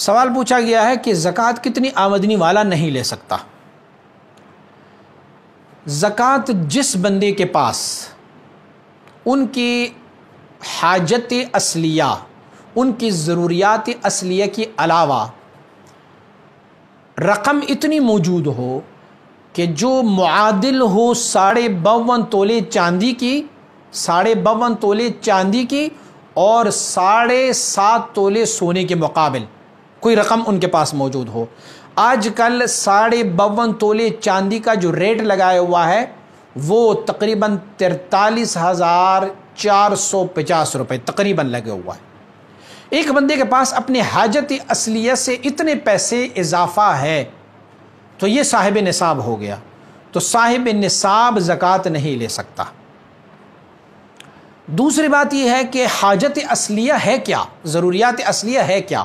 سوال پوچھا گیا ہے کہ زکوٰۃ کتنی آمدنی والا نہیں لے سکتا؟ زکوٰۃ جس بندے کے پاس ان کی حاجت اصلیہ، ان کی ضروریات اصلیہ کے علاوہ رقم اتنی موجود ہو کہ جو معادل ہو 52.5 تولے چاندی کی، 52.5 تولے چاندی کی اور 7.5 تولے سونے کے مقابل کوئی رقم ان کے پاس موجود ہو۔ آج کل 52.5 تولے چاندی کا جو ریٹ لگایا ہوا ہے وہ تقریباً 43,450 روپے تقریباً لگے ہوا ہے۔ ایک بندے کے پاس اپنے حاجت اصلیہ سے اتنے پیسے اضافہ ہے تو یہ صاحب نصاب ہو گیا، تو صاحب نصاب زکوٰۃ نہیں لے سکتا۔ دوسری بات یہ ہے کہ حاجت اصلیہ ہے کیا، ضروریات اصلیہ ہے کیا؟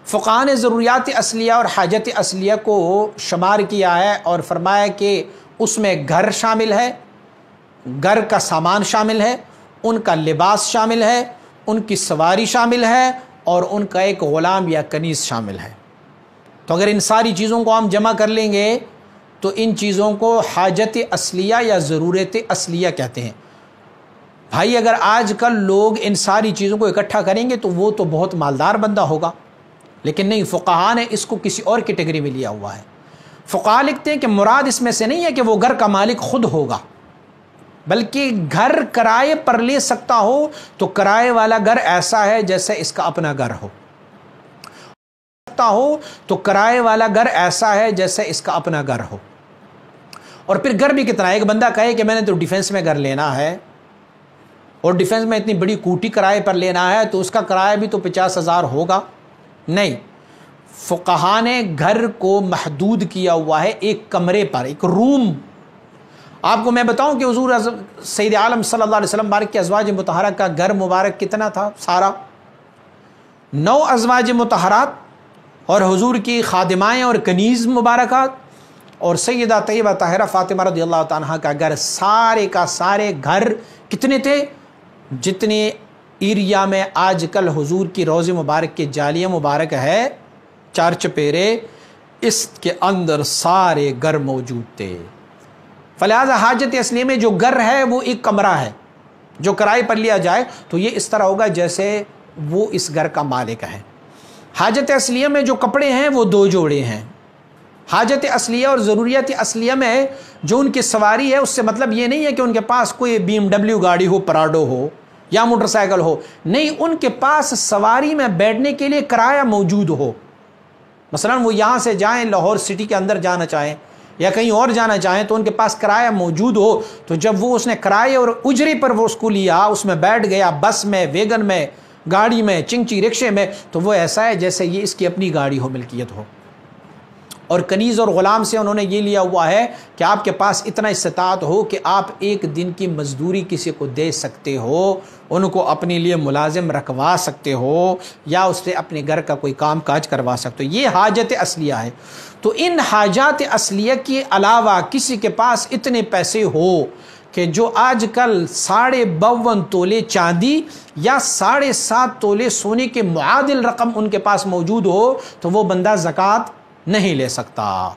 فقہاء نے ضروریات اصلیہ اور حاجت اصلیہ کو شمار کیا ہے اور فرمایا کہ اس میں گھر شامل ہے، گھر کا سامان شامل ہے، ان کا لباس شامل ہے، ان کی سواری شامل ہے اور ان کا ایک غلام یا کنیز شامل ہے۔ تو اگر ان ساری چیزوں کو ہم جمع کر لیں گے تو ان چیزوں کو حاجت اصلیہ یا ضرورت اصلیہ کہتے ہیں۔ بھائی اگر آج کل لوگ ان ساری چیزوں کو اکٹھا کریں گے تو وہ تو بہت مالدار بندہ ہوگا، لیکن نہیں، فقہاء نے اس کو کسی اور کیٹیگری میں لیا ہوا ہے۔ فقہاء لکھتے ہیں کہ مراد اس میں سے نہیں ہے کہ وہ گھر کا مالک خود ہوگا، بلکہ گھر کرائے پر لے سکتا ہو تو کرائے والا گھر ایسا ہے جیسے اس کا اپنا گھر ہو، تو کرائے والا گھر ایسا ہے جیسے اس کا اپنا گھر ہو۔ اور پھر گھر بھی کتنا ہے؟ ایک بندہ کہے کہ میں نے تو ڈیفنس میں گھر لینا ہے اور ڈیفنس میں اتنی بڑی کوٹھی کرائے پر لینا ہے تو اس کا کرایہ بھی تو 50,000 ہوگا۔ نہیں، فقہاء نے گھر کو محدود کیا ہوا ہے ایک کمرے پر، ایک روم۔ آپ کو میں بتاؤں کہ حضور سید عالم صلی اللہ علیہ وسلم مبارک کے ازواج مطہرہ کا گھر مبارک کتنا تھا؟ سارا 9 ازواج مطہرات اور حضور کی خادمائیں اور کنیز مبارکات اور سیدہ طیبہ طاہرہ فاطمہ رضی اللہ تعالیٰ عنہ کا گھر، سارے کا سارے گھر کتنے تھے؟ جتنے ایریا میں آج کل حضور کی روضہ مبارک کے جالیہ مبارک ہے، 4 چپیرے، اس کے اندر سارے گھر موجود تھے۔ فلہذا حاجت اصلیہ میں جو گھر ہے وہ ایک کمرہ ہے، جو کرائے پر لیا جائے تو یہ اس طرح ہوگا جیسے وہ اس گھر کا مالک ہے۔ حاجت اصلیہ میں جو کپڑے ہیں وہ 2 جوڑے ہیں۔ حاجت اصلیہ اور ضروریات اصلیہ میں جو ان کی سواری ہے اس سے مطلب یہ نہیں ہے کہ ان کے پاس کوئی BMW گاڑی ہو، پراڈو ہو یا موٹر سائیکل ہو، نہیں، ان کے پاس سواری میں بیٹھنے کے لیے کرایہ موجود ہو۔ مثلا وہ یہاں سے جائیں، لاہور سٹی کے اندر جانا چاہیں یا کہیں اور جانا چاہیں تو ان کے پاس کرایہ موجود ہو، تو جب وہ اس نے کرایہ اور اجرے پر وہ اس کو لیا، اس میں بیٹھ گیا، بس میں، ویگن میں، گاڑی میں، چنگچی رکشے میں، تو وہ ایسا ہے جیسے یہ اس کی اپنی گاڑی ہو، ملکیت ہو۔ اور کنیز اور غلام سے انہوں نے یہ لیا ہوا ہے کہ آپ کے پاس اتنا استطاعت ہو کہ آپ ایک دن کی مزدوری کسی کو دے سکتے ہو، ان کو اپنے لیے ملازم رکھوا سکتے ہو یا اس سے اپنے گھر کا کوئی کام کاج کروا سکتے ہو۔ یہ حاجت اصلیہ ہے۔ تو ان حاجات اصلیہ کے علاوہ کسی کے پاس اتنے پیسے ہو کہ جو آج کل 52.5 تولے چاندی یا 7.5 تولے سونے کے معادل رقم ان کے پاس موجود ہو تو وہ بندہ زکوٰۃ نہیں لے سکتا۔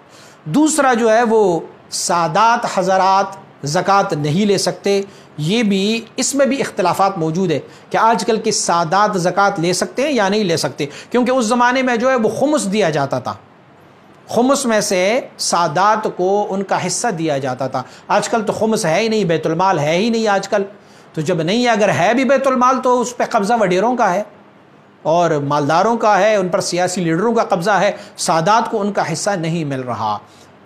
دوسرا جو ہے وہ سادات حضرات زکوٰۃ نہیں لے سکتے۔ یہ بھی، اس میں بھی اختلافات موجود ہے کہ آج کل کے سادات زکوٰۃ لے سکتے ہیں یا نہیں لے سکتے، کیونکہ اس زمانے میں جو ہے وہ خمس دیا جاتا تھا، خمس میں سے سادات کو ان کا حصہ دیا جاتا تھا۔ آج کل تو خمس ہے ہی نہیں، بیت المال ہے ہی نہیں آج کل، تو جب نہیں ہے، اگر ہے بھی بیت المال تو اس پہ قبضہ وڈیروں کا ہے اور مالداروں کا ہے، ان پر سیاسی لیڈروں کا قبضہ ہے، سادات کو ان کا حصہ نہیں مل رہا۔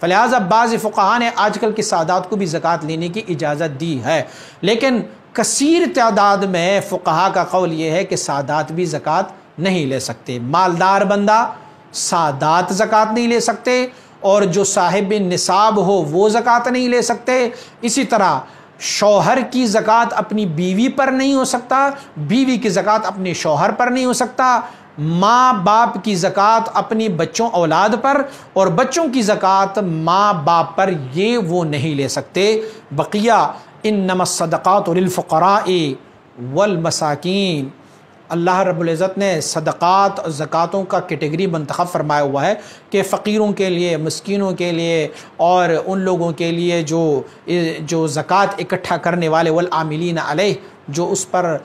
فلہذا بعض فقہاء نے آج کل کی سادات کو بھی زکوٰۃ لینے کی اجازت دی ہے، لیکن کثیر تعداد میں فقہاء کا قول یہ ہے کہ سادات بھی زکوٰۃ نہیں لے سکتے۔ مالدار بندہ سادات زکوٰۃ نہیں لے سکتے اور جو صاحب نصاب ہو وہ زکوٰۃ نہیں لے سکتے۔ اسی طرح شوہر کی زکوٰۃ اپنی بیوی پر نہیں ہو سکتا، بیوی کی زکوٰۃ اپنے شوہر پر نہیں ہو سکتا، ماں باپ کی زکوٰۃ اپنی بچوں اولاد پر اور بچوں کی زکوٰۃ ماں باپ پر، یہ وہ نہیں لے سکتے۔ بقیہ انما الصدقات للفقراء والمساکین، اللہ رب العزت نے صدقات اور زکاتوں کا کیٹیگری منتخب فرمایا ہوا ہے کہ فقیروں کے لیے، مسکینوں کے لیے اور ان لوگوں کے لیے جو زکوٰۃ اکٹھا کرنے والے، والعاملین علیہ، جو اس پر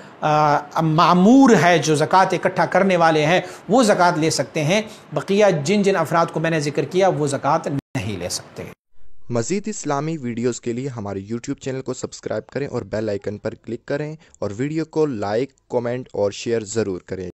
معمور ہے، جو زکوٰۃ اکٹھا کرنے والے ہیں وہ زکوٰۃ لے سکتے ہیں۔ بقیہ جن افراد کو میں نے ذکر کیا وہ زکوٰۃ نہیں لے سکتے۔ مزید اسلامی ویڈیوز کے لیے ہمارے YouTube چینل کو سبسکرائب کریں اور بیل آئیکن پر کلک کریں، اور ویڈیو کو لائک، کومنٹ اور شیئر ضرور کریں۔